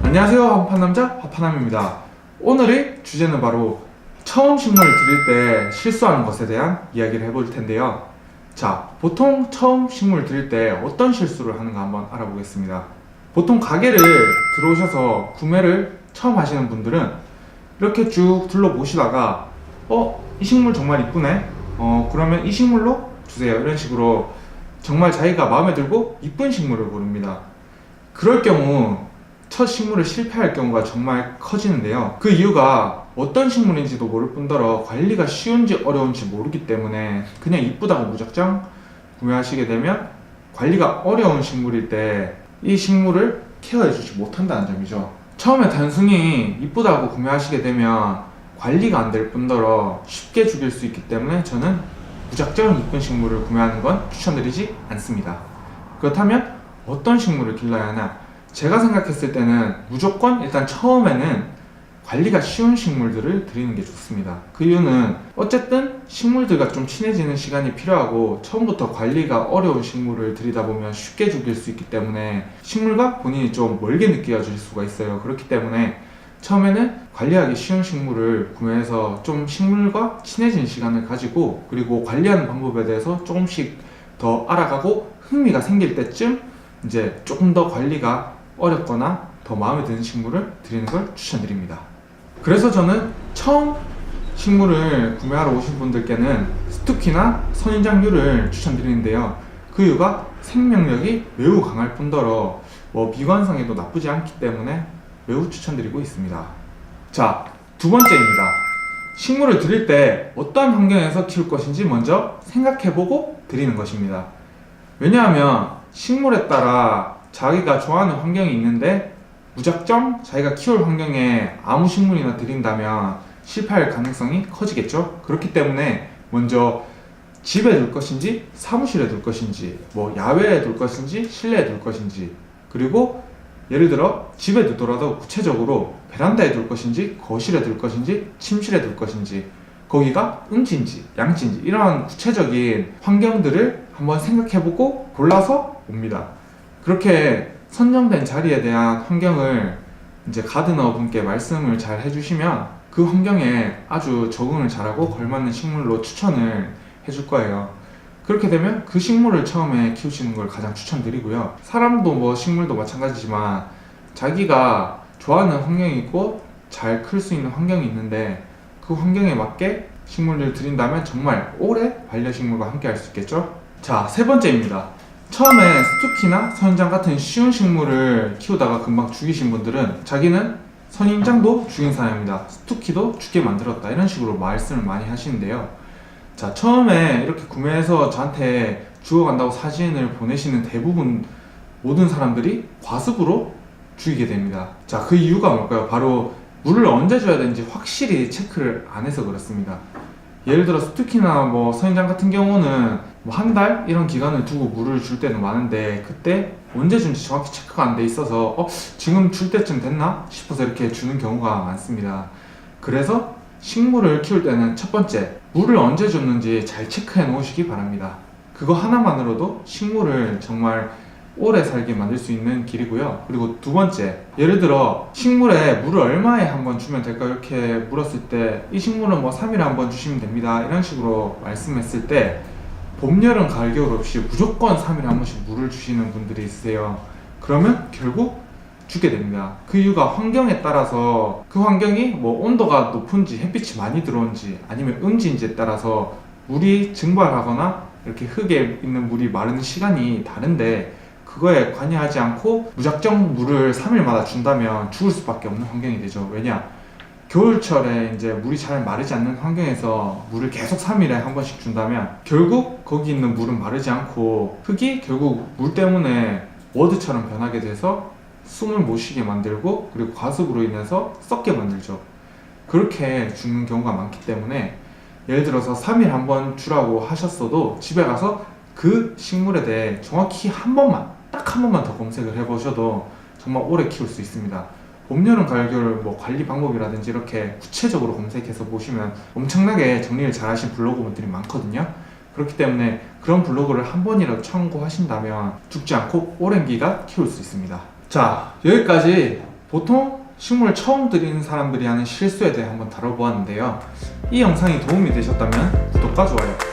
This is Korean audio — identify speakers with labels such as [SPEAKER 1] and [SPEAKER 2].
[SPEAKER 1] 안녕하세요, 한판남자 화판남입니다. 오늘의 주제는 바로 처음 식물을 들일 때 실수하는 것에 대한 이야기를 해볼 텐데요. 자, 보통 처음 식물 들일 때 어떤 실수를 하는가 한번 알아보겠습니다. 보통 가게를 들어오셔서 구매를 처음 하시는 분들은 이렇게 쭉 둘러보시다가 이 식물 정말 이쁘네? 그러면 이 식물로 주세요. 이런 식으로 정말 자기가 마음에 들고 이쁜 식물을 고릅니다. 그럴 경우 첫 식물을 실패할 경우가 정말 커지는데요. 그 이유가 어떤 식물인지도 모를 뿐더러 관리가 쉬운지 어려운지 모르기 때문에 그냥 이쁘다고 무작정 구매하시게 되면 관리가 어려운 식물일 때 이 식물을 케어해주지 못한다는 점이죠. 처음에 단순히 이쁘다고 구매하시게 되면 관리가 안 될 뿐더러 쉽게 죽일 수 있기 때문에 저는 무작정 이쁜 식물을 구매하는 건 추천드리지 않습니다. 그렇다면 어떤 식물을 길러야 하나? 제가 생각했을 때는 무조건 일단 처음에는 관리가 쉬운 식물들을 들이는 게 좋습니다. 그 이유는 어쨌든 식물들과 좀 친해지는 시간이 필요하고 처음부터 관리가 어려운 식물을 들이다 보면 쉽게 죽일 수 있기 때문에 식물과 본인이 좀 멀게 느껴질 수가 있어요. 그렇기 때문에 처음에는 관리하기 쉬운 식물을 구매해서 좀 식물과 친해진 시간을 가지고 그리고 관리하는 방법에 대해서 조금씩 더 알아가고 흥미가 생길 때쯤 이제 조금 더 관리가 어렵거나 더 마음에 드는 식물을 드리는 걸 추천드립니다. 그래서 저는 처음 식물을 구매하러 오신 분들께는 스투키나 선인장류를 추천드리는데요. 그 이유가 생명력이 매우 강할 뿐더러 미관상에도 나쁘지 않기 때문에 매우 추천드리고 있습니다. 자, 두 번째입니다. 식물을 드릴 때 어떠한 환경에서 키울 것인지 먼저 생각해보고 드리는 것입니다. 왜냐하면 식물에 따라 자기가 좋아하는 환경이 있는데 무작정 자기가 키울 환경에 아무 식물이나 들인다면 실패할 가능성이 커지겠죠. 그렇기 때문에 먼저 집에 둘 것인지 사무실에 둘 것인지 야외에 둘 것인지 실내에 둘 것인지 그리고 예를 들어 집에 두더라도 구체적으로 베란다에 둘 것인지 거실에 둘 것인지 침실에 둘 것인지 거기가 음지인지 양지인지 이러한 구체적인 환경들을 한번 생각해보고 골라서 옵니다. 그렇게 선정된 자리에 대한 환경을 이제 가드너 분께 말씀을 잘 해주시면 그 환경에 아주 적응을 잘하고 걸맞는 식물로 추천을 해줄 거예요. 그렇게 되면 그 식물을 처음에 키우시는 걸 가장 추천드리고요. 사람도 식물도 마찬가지지만 자기가 좋아하는 환경이 있고 잘 클 수 있는 환경이 있는데 그 환경에 맞게 식물을 들인다면 정말 오래 반려식물과 함께 할 수 있겠죠? 자, 세 번째입니다. 처음에 스투키나 선인장 같은 쉬운 식물을 키우다가 금방 죽이신 분들은 자기는 선인장도 죽인 사람입니다. 스투키도 죽게 만들었다. 이런 식으로 말씀을 많이 하시는데요. 자, 처음에 이렇게 구매해서 저한테 죽어간다고 사진을 보내시는 대부분 모든 사람들이 과습으로 죽이게 됩니다. 자, 그 이유가 뭘까요? 바로 물을 언제 줘야 되는지 확실히 체크를 안 해서 그렇습니다. 예를 들어 스투키나 선인장 같은 경우는 한 달 이런 기간을 두고 물을 줄 때도 많은데 그때 언제 준지 정확히 체크가 안 돼 있어서 지금 줄 때쯤 됐나 싶어서 이렇게 주는 경우가 많습니다. 그래서 식물을 키울 때는 첫 번째, 물을 언제 줬는지 잘 체크해 놓으시기 바랍니다. 그거 하나만으로도 식물을 정말 오래 살게 만들 수 있는 길이고요. 그리고 두 번째, 예를 들어 식물에 물을 얼마에 한번 주면 될까요? 이렇게 물었을 때 이 식물은 3일에 한번 주시면 됩니다. 이런 식으로 말씀했을 때 봄, 여름, 가을, 겨울 없이 무조건 3일에 한 번씩 물을 주시는 분들이 있으세요. 그러면 결국 죽게 됩니다. 그 이유가 환경에 따라서 그 환경이 온도가 높은지 햇빛이 많이 들어온지 아니면 음지인지에 따라서 물이 증발하거나 이렇게 흙에 있는 물이 마르는 시간이 다른데 그거에 관여하지 않고 무작정 물을 3일마다 준다면 죽을 수밖에 없는 환경이 되죠. 왜냐? 겨울철에 이제 물이 잘 마르지 않는 환경에서 물을 계속 3일에 한 번씩 준다면 결국 거기 있는 물은 마르지 않고 흙이 결국 물 때문에 워드처럼 변하게 돼서 숨을 못 쉬게 만들고 그리고 과습으로 인해서 썩게 만들죠. 그렇게 죽는 경우가 많기 때문에 예를 들어서 3일 한 번 주라고 하셨어도 집에 가서 그 식물에 대해 정확히 딱 한 번만 더 검색을 해보셔도 정말 오래 키울 수 있습니다. 봄, 여름, 가을, 겨울 관리 방법이라든지 이렇게 구체적으로 검색해서 보시면 엄청나게 정리를 잘 하신 블로그분들이 많거든요. 그렇기 때문에 그런 블로그를 한 번이라도 참고하신다면 죽지 않고 오랜 기간 키울 수 있습니다. 자, 여기까지 보통 식물 처음 들이는 사람들이 하는 실수에 대해 한번 다뤄보았는데요. 이 영상이 도움이 되셨다면 구독과 좋아요